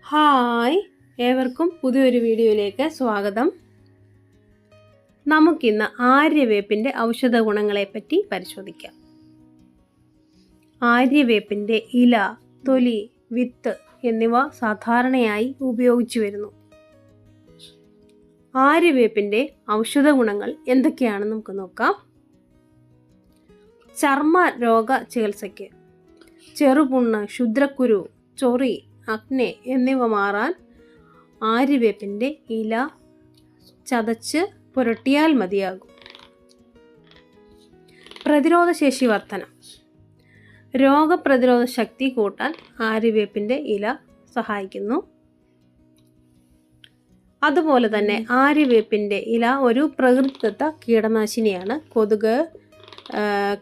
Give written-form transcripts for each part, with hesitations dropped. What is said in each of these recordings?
Hi, ഏവർക്കും പുതിയൊരു വീഡിയോയിലേക്ക് സ്വാഗതം. നമുക്കിന്ന് ആര്യവേപ്പിൻ്റെ ഔഷധ ഗുണങ്ങളെപ്പറ്റി പരിശോധിക്കാം. ആര്യവേപ്പിൻ്റെ ഇല, തൊലി, വിത്ത് എന്നിവ സാധാരണയായി ഉപയോഗിച്ചു വരുന്നു. ആര്യവേപ്പിൻ്റെ ഔഷധ ഗുണങ്ങൾ എന്തൊക്കെയാണെന്ന് നമുക്ക് നോക്കാം. ചർമ്മ രോഗ ചികിത്സയ്ക്ക്, ചെറുപുണ്ണ്, ക്ഷുദ്രക്കുരു, ചൊറി, അഗ്നി എന്നിവ മാറാൻ ആര്യവേപ്പിൻ്റെ ഇല ചതച്ച് പുരട്ടിയാൽ മതിയാകും. പ്രതിരോധശേഷി വർധനം, രോഗപ്രതിരോധ ശക്തി കൂട്ടാൻ ആര്യവേപ്പിൻ്റെ ഇല സഹായിക്കുന്നു. അതുപോലെ തന്നെ ആര്യവേപ്പിൻ്റെ ഇല ഒരു പ്രകൃതിദത്ത കീടനാശിനിയാണ്. കൊതുക്,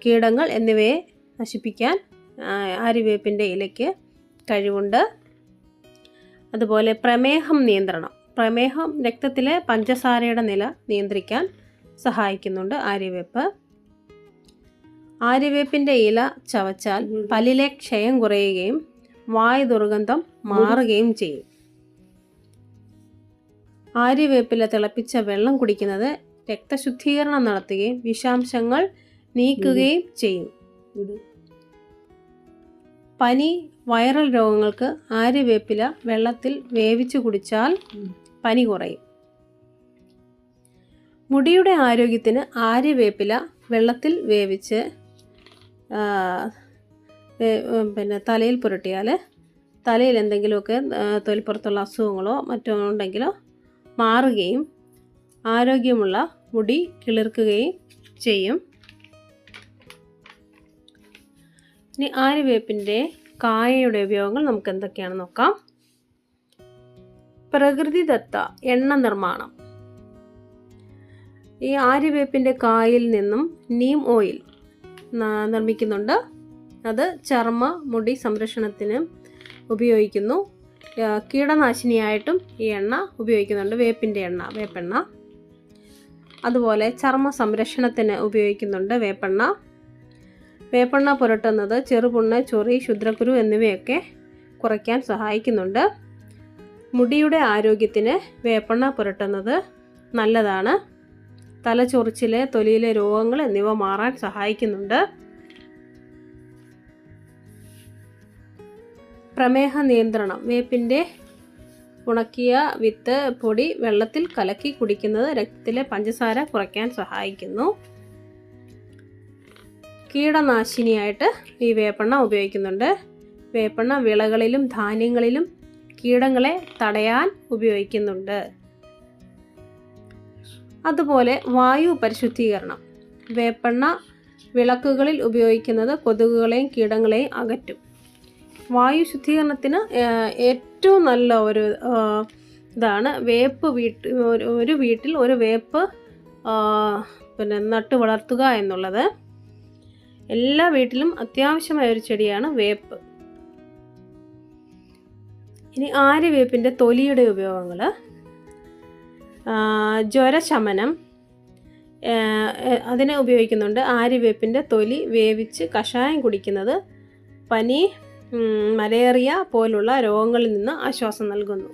കീടങ്ങൾ എന്നിവയെ നശിപ്പിക്കാൻ ആര്യവേപ്പിൻ്റെ ഇലയ്ക്ക് കഴിവുണ്ട്. അതുപോലെ പ്രമേഹം നിയന്ത്രണം, പ്രമേഹം രക്തത്തിലെ പഞ്ചസാരയുടെ നില നിയന്ത്രിക്കാൻ സഹായിക്കുന്നുണ്ട് ആര്യവേപ്പ്. ആര്യവേപ്പിൻ്റെ ഇല ചവച്ചാൽ പല്ലിലെ ക്ഷയം കുറയുകയും വായു ദുർഗന്ധം മാറുകയും ചെയ്യും. ആര്യവേപ്പില തിളപ്പിച്ച വെള്ളം കുടിക്കുന്നത് രക്തശുദ്ധീകരണം നടത്തുകയും വിഷാംശങ്ങൾ നീക്കുകയും ചെയ്യും. പനി, വൈറൽ രോഗങ്ങൾക്ക് ആര്യവേപ്പില വെള്ളത്തിൽ വേവിച്ച് കുടിച്ചാൽ പനി കുറയും. മുടിയുടെ ആരോഗ്യത്തിന് ആര്യവേപ്പില വെള്ളത്തിൽ വേവിച്ച് തലയിൽ പുരട്ടിയാൽ തലയിൽ എന്തെങ്കിലുമൊക്കെ തൊലിപ്പുറത്തുള്ള അസുഖങ്ങളോ മറ്റോ ഉണ്ടെങ്കിലോ മാറുകയും ആരോഗ്യമുള്ള മുടി കിളിർക്കുകയും ചെയ്യും. ഇനി ആര്യവേപ്പിൻ്റെ കായയുടെ ഉപയോഗങ്ങൾ നമുക്ക് എന്തൊക്കെയാണെന്ന് നോക്കാം. പ്രകൃതിദത്ത എണ്ണ നിർമ്മാണം, ഈ ആര്യവേപ്പിൻ്റെ കായിൽ നിന്നും നീം ഓയിൽ നിർമ്മിക്കുന്നുണ്ട്. അത് ചർമ്മ, മുടി സംരക്ഷണത്തിന് ഉപയോഗിക്കുന്നു. കീടനാശിനിയായിട്ടും ഈ എണ്ണ ഉപയോഗിക്കുന്നുണ്ട്, വേപ്പെണ്ണ. അതുപോലെ ചർമ്മ സംരക്ഷണത്തിന് ഉപയോഗിക്കുന്നുണ്ട് വേപ്പെണ്ണ പുരട്ടുന്നത് ചെറുപുണ്ണ്, ചൊറി, ക്ഷുദ്രക്കുരു എന്നിവയൊക്കെ കുറയ്ക്കാൻ സഹായിക്കുന്നുണ്ട്. മുടിയുടെ ആരോഗ്യത്തിന് വേപ്പെണ്ണ പുരട്ടുന്നത് നല്ലതാണ്. തലചൊറിച്ചില്, തൊലിയിലെ രോഗങ്ങൾ എന്നിവ മാറാൻ സഹായിക്കുന്നുണ്ട്. പ്രമേഹ നിയന്ത്രണം, വേപ്പിൻ്റെ ഉണക്കിയ വിത്ത് പൊടി വെള്ളത്തിൽ കലക്കി കുടിക്കുന്നത് രക്തത്തിലെ പഞ്ചസാര കുറയ്ക്കാൻ സഹായിക്കുന്നു. കീടനാശിനിയായിട്ട് ഈ വേപ്പെണ്ണ ഉപയോഗിക്കുന്നുണ്ട്. വേപ്പെണ്ണ വിളകളിലും ധാന്യങ്ങളിലും കീടങ്ങളെ തടയാൻ ഉപയോഗിക്കുന്നുണ്ട്. അതുപോലെ വായു പരിശുദ്ധീകരണം, വേപ്പെണ്ണ വിളക്കുകളിൽ ഉപയോഗിക്കുന്നത് കൊതുകുകളെയും കീടങ്ങളെയും അകറ്റും. വായു ശുദ്ധീകരണത്തിന് ഏറ്റവും നല്ല ഒരു ഇതാണ് വേപ്പ്. ഒരു വീട്ടിൽ ഒരു വേപ്പ് നട്ടു വളർത്തുക എന്നുള്ളത്. എല്ലാ വീട്ടിലും അത്യാവശ്യമായ ഒരു ചെടിയാണ് വേപ്പ്. ഇനി ആര്യവേപ്പിൻ്റെ തൊലിയുടെ ഉപയോഗങ്ങൾ, ജ്വരശമനം അതിന് ഉപയോഗിക്കുന്നുണ്ട്. ആര്യവേപ്പിൻ്റെ തൊലി വേവിച്ച് കഷായം കുടിക്കുന്നത് പനി, മലേറിയ പോലുള്ള രോഗങ്ങളിൽ നിന്ന് ആശ്വാസം നൽകുന്നു.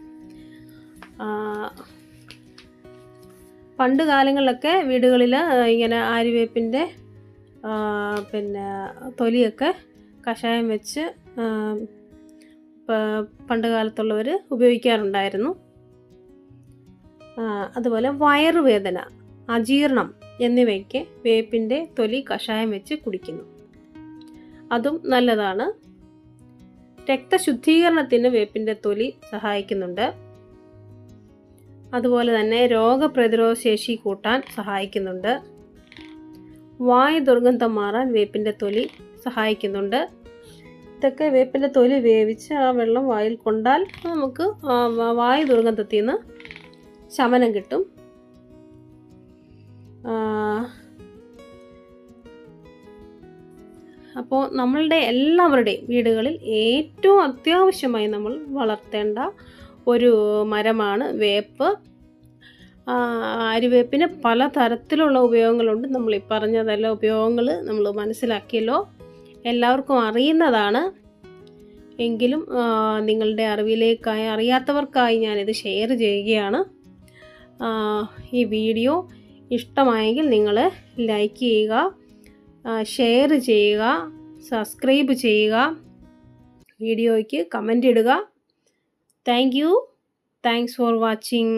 പണ്ട് കാലങ്ങളിലൊക്കെ വീടുകളിൽ ഇങ്ങനെ ആര്യവേപ്പിൻ്റെ തൊലിയൊക്കെ കഷായം വെച്ച് പണ്ട് കാലത്തുള്ളവർ ഉപയോഗിക്കാറുണ്ടായിരുന്നു. അതുപോലെ വയറുവേദന, അജീർണം എന്നിവയ്ക്ക് വേപ്പിൻ്റെ തൊലി കഷായം വെച്ച് കുടിക്കുന്നു, അതും നല്ലതാണ്. രക്തശുദ്ധീകരണത്തിന് വേപ്പിൻ്റെ തൊലി സഹായിക്കുന്നുണ്ട്. അതുപോലെ തന്നെ രോഗപ്രതിരോധ ശേഷി കൂട്ടാൻ സഹായിക്കുന്നുണ്ട്. വായു ദുർഗന്ധം മാറാൻ വേപ്പിൻ്റെ തൊലി സഹായിക്കുന്നുണ്ട്. ഇതൊക്കെ വേപ്പിൻ്റെ തൊലി വേവിച്ച് ആ വെള്ളം വായിൽ കൊണ്ടാൽ നമുക്ക് വായു ദുർഗന്ധത്തിൽ നിന്ന് ശമനം കിട്ടും. അപ്പോൾ നമ്മളുടെ എല്ലാവരുടെയും വീടുകളിൽ ഏറ്റവും അത്യാവശ്യമായി നമ്മൾ വളർത്തേണ്ട ഒരു മരമാണ് വേപ്പ്. ആര്യവേപ്പിന് പല തരത്തിലുള്ള ഉപയോഗങ്ങളുണ്ട്. നമ്മൾ ഈ പറഞ്ഞതെല്ലാം ഉപയോഗങ്ങൾ നമ്മൾ മനസ്സിലാക്കിയല്ലോ, എല്ലാവർക്കും അറിയുന്നതാണ്. എങ്കിലും നിങ്ങളുടെ അറിവിലേക്കായി അറിയാത്തവർക്കായി ഞാനിത് ഷെയർ ചെയ്യുകയാണ്. ഈ വീഡിയോ ഇഷ്ടമായെങ്കിൽ നിങ്ങൾ ലൈക്ക് ചെയ്യുക, ഷെയർ ചെയ്യുക, സബ്സ്ക്രൈബ് ചെയ്യുക, വീഡിയോയ്ക്ക് കമൻ്റ് ഇടുക. Thanks for watching.